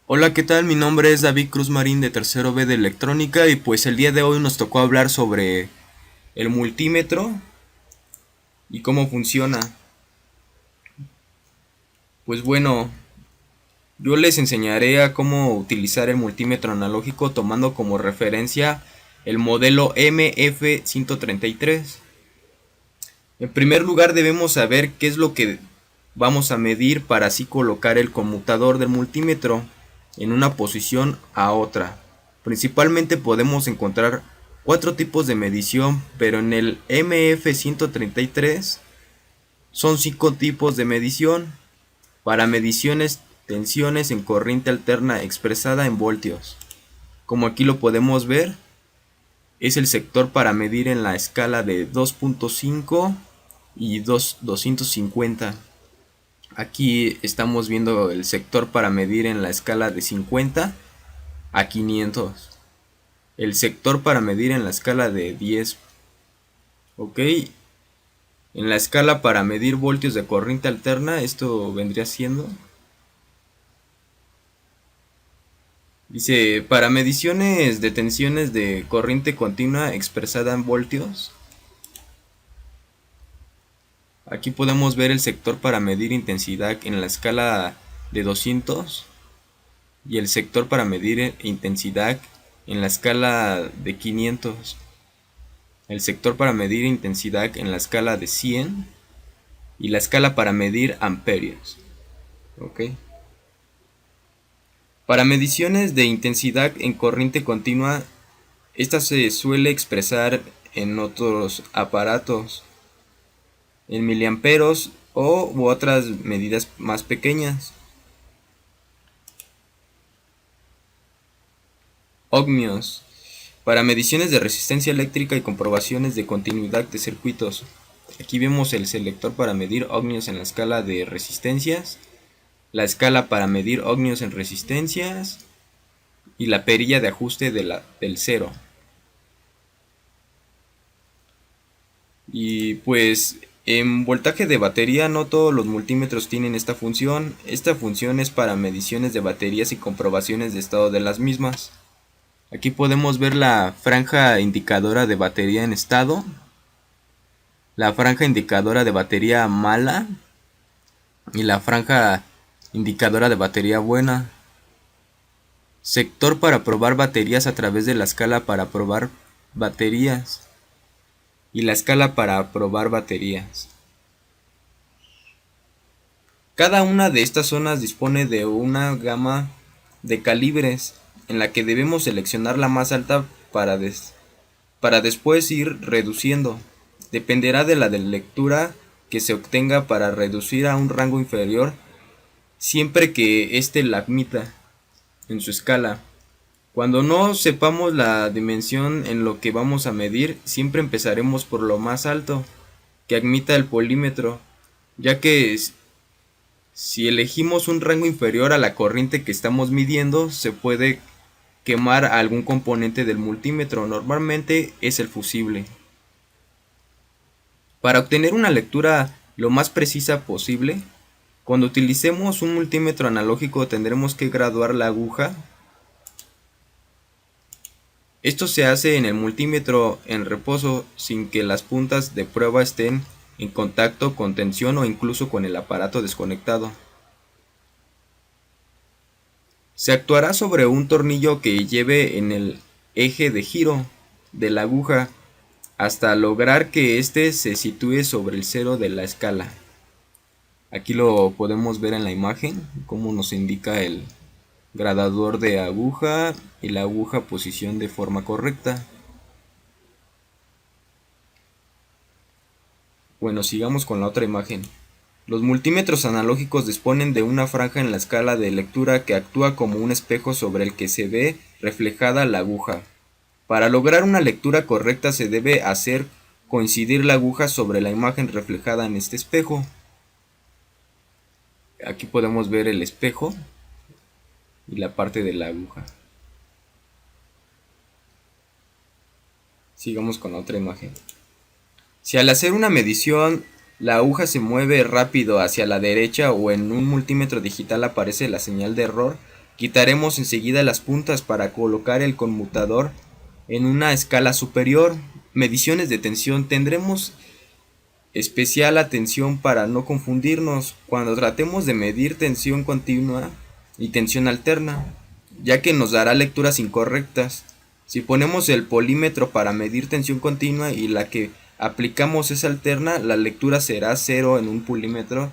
Hola, ¿qué tal? Mi nombre es David Cruz Marín de Tercero B de Electrónica y pues el día de hoy nos tocó hablar sobre el multímetro y cómo funciona. Pues bueno, yo les enseñaré a cómo utilizar el multímetro analógico tomando como referencia el modelo MF133. En primer lugar debemos saber qué es lo que vamos a medir para así colocar el conmutador del multímetro en una posición a otra. Principalmente podemos encontrar cuatro tipos de medición, pero en el MF133 son cinco tipos de medición para mediciones tensiones en corriente alterna expresada en voltios. Como aquí lo podemos ver, es el sector para medir en la escala de 2.5 y 250. Aquí estamos viendo el sector para medir en la escala de 50 a 500. El sector para medir en la escala de 10. Ok. En la escala para medir voltios de corriente alterna, esto vendría siendo. Dice, para mediciones de tensiones de corriente continua expresada en voltios. Aquí podemos ver el sector para medir intensidad en la escala de 200 y el sector para medir intensidad en la escala de 500, el sector para medir intensidad en la escala de 100 y la escala para medir amperios. ¿Ok? Para mediciones de intensidad en corriente continua, esta se suele expresar en otros aparatos, en miliamperos u otras medidas más pequeñas. Ohmios. Para mediciones de resistencia eléctrica y comprobaciones de continuidad de circuitos. Aquí vemos el selector para medir ohmios en la escala de resistencias, la escala para medir ohmios en resistencias y la perilla de ajuste del cero. Y pues en voltaje de batería no todos los multímetros tienen esta función. Esta función es para mediciones de baterías y comprobaciones de estado de las mismas. Aquí podemos ver la franja indicadora de batería en estado, la franja indicadora de batería mala y la franja indicadora de batería buena. Sector para probar baterías a través de la escala para probar baterías y la escala para probar baterías. Cada una de estas zonas dispone de una gama de calibres en la que debemos seleccionar la más alta para después ir reduciendo. Dependerá de la lectura que se obtenga para reducir a un rango inferior siempre que éste la admita en su escala. Cuando no sepamos la dimensión en lo que vamos a medir, siempre empezaremos por lo más alto que admita el polímetro, ya que si elegimos un rango inferior a la corriente que estamos midiendo, se puede quemar algún componente del multímetro, normalmente es el fusible. Para obtener una lectura lo más precisa posible, cuando utilicemos un multímetro analógico tendremos que graduar la aguja. Esto se hace en el multímetro en reposo sin que las puntas de prueba estén en contacto con tensión o incluso con el aparato desconectado. Se actuará sobre un tornillo que lleve en el eje de giro de la aguja hasta lograr que éste se sitúe sobre el cero de la escala. Aquí lo podemos ver en la imagen, cómo nos indica el gradador de aguja y la aguja posición de forma correcta. Bueno, sigamos con la otra imagen. Los multímetros analógicos disponen de una franja en la escala de lectura que actúa como un espejo sobre el que se ve reflejada la aguja. Para lograr una lectura correcta se debe hacer coincidir la aguja sobre la imagen reflejada en este espejo. Aquí podemos ver el espejo y la parte de la aguja. Sigamos con otra imagen. Si al hacer una medición la aguja se mueve rápido hacia la derecha o en un multímetro digital aparece la señal de error, Quitaremos enseguida las puntas para colocar el conmutador en una escala superior. Mediciones de tensión. Tendremos especial atención para no confundirnos cuando tratemos de medir tensión continua y tensión alterna, ya que nos dará lecturas incorrectas. Si ponemos el polímetro para medir tensión continua y la que aplicamos es alterna, la lectura será 0 en un polímetro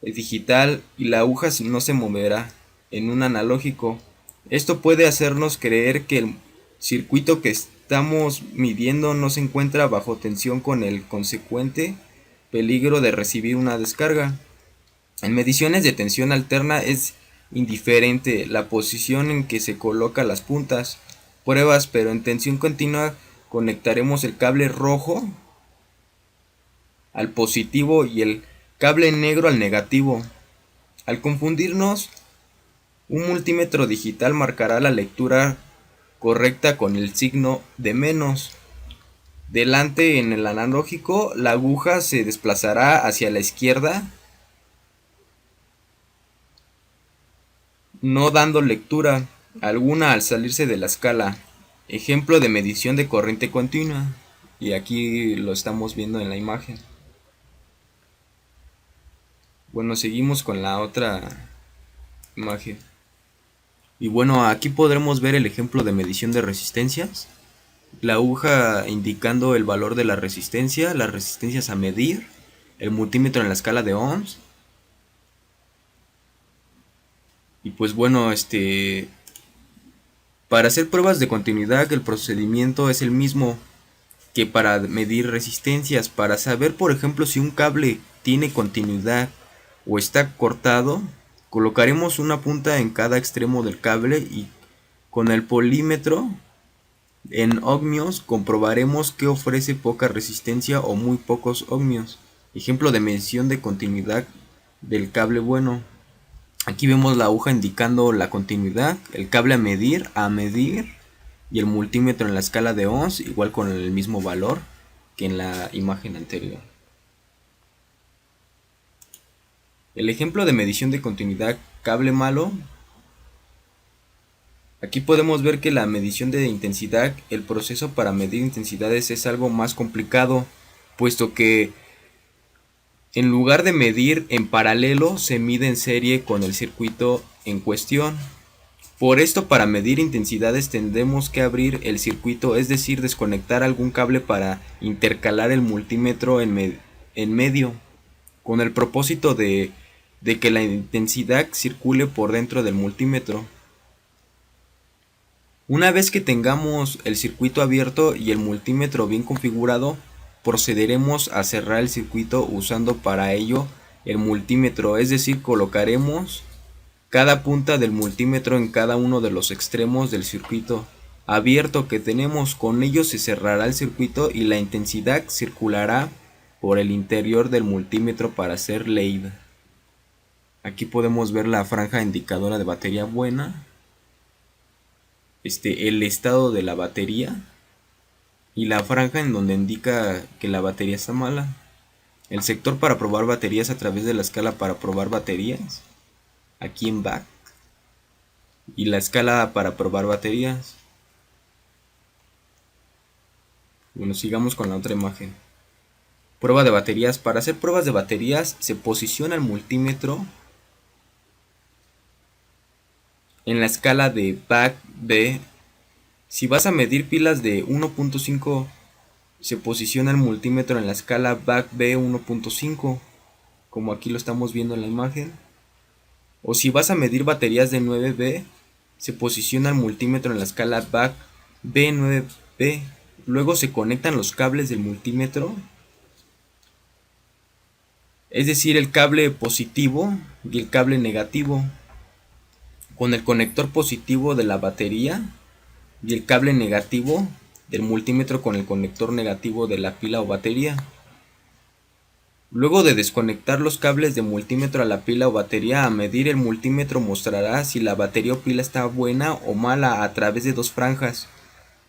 digital y la aguja no se moverá en un analógico. Esto puede hacernos creer que el circuito que estamos midiendo no se encuentra bajo tensión, con el consecuente peligro de recibir una descarga. En mediciones de tensión alterna es indiferente la posición en que se colocan las puntas. Pruebas, pero en tensión continua conectaremos el cable rojo al positivo y el cable negro al negativo. Al confundirnos, un multímetro digital marcará la lectura correcta con el signo de menos. Delante en el analógico, la aguja se desplazará hacia la izquierda, no dando lectura alguna al salirse de la escala. Ejemplo de medición de corriente continua. Y aquí lo estamos viendo en la imagen. Bueno, seguimos con la otra imagen. Y bueno, aquí podremos ver el ejemplo de medición de resistencias. La aguja indicando el valor de la resistencia, las resistencias a medir, el multímetro en la escala de ohms. Y pues bueno, para hacer pruebas de continuidad el procedimiento es el mismo que para medir resistencias. Para saber, por ejemplo, si un cable tiene continuidad o está cortado, colocaremos una punta en cada extremo del cable y con el polímetro en ohmios comprobaremos que ofrece poca resistencia o muy pocos ohmios. Ejemplo de medición de continuidad del cable bueno. Aquí vemos la aguja indicando la continuidad, el cable a medir y el multímetro en la escala de ohms, igual con el mismo valor que en la imagen anterior. El ejemplo de medición de continuidad cable malo. Aquí podemos ver que la medición de intensidad, el proceso para medir intensidades es algo más complicado, puesto que en lugar de medir en paralelo, se mide en serie con el circuito en cuestión. Por esto, para medir intensidades tendremos que abrir el circuito, es decir, desconectar algún cable para intercalar el multímetro en medio, con el propósito de que la intensidad circule por dentro del multímetro. Una vez que tengamos el circuito abierto y el multímetro bien configurado, procederemos a cerrar el circuito usando para ello el multímetro, es decir, colocaremos cada punta del multímetro en cada uno de los extremos del circuito abierto que tenemos. Con ello se cerrará el circuito y la intensidad circulará por el interior del multímetro para ser leída. Aquí podemos ver la franja indicadora de batería buena, el estado de la batería, y la franja en donde indica que la batería está mala. El sector para probar baterías a través de la escala para probar baterías, aquí en back, y la escala para probar baterías. Bueno, sigamos con la otra imagen. Prueba de baterías. Para hacer pruebas de baterías se posiciona el multímetro en la escala de back B. Si vas a medir pilas de 1.5, se posiciona el multímetro en la escala back B 1.5, como aquí lo estamos viendo en la imagen. O si vas a medir baterías de 9B, se posiciona el multímetro en la escala back B 9B. Luego se conectan los cables del multímetro, es decir, el cable positivo y el cable negativo, con el conector positivo de la batería y el cable negativo del multímetro con el conector negativo de la pila o batería. Luego de desconectar los cables de multímetro a la pila o batería, a medir, el multímetro mostrará si la batería o pila está buena o mala a través de dos franjas,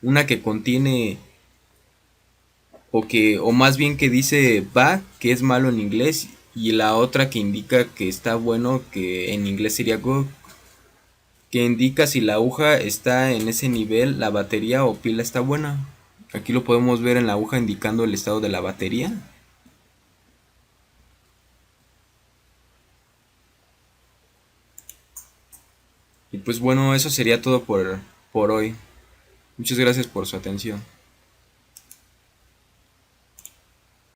una que contiene o más bien que dice bad, que es malo en inglés, y la otra que indica que está bueno, que en inglés sería good. que indica si la aguja está en ese nivel, la batería o pila está buena. Aquí lo podemos ver en la aguja indicando el estado de la batería. Y pues bueno, eso sería todo por hoy. Muchas gracias por su atención.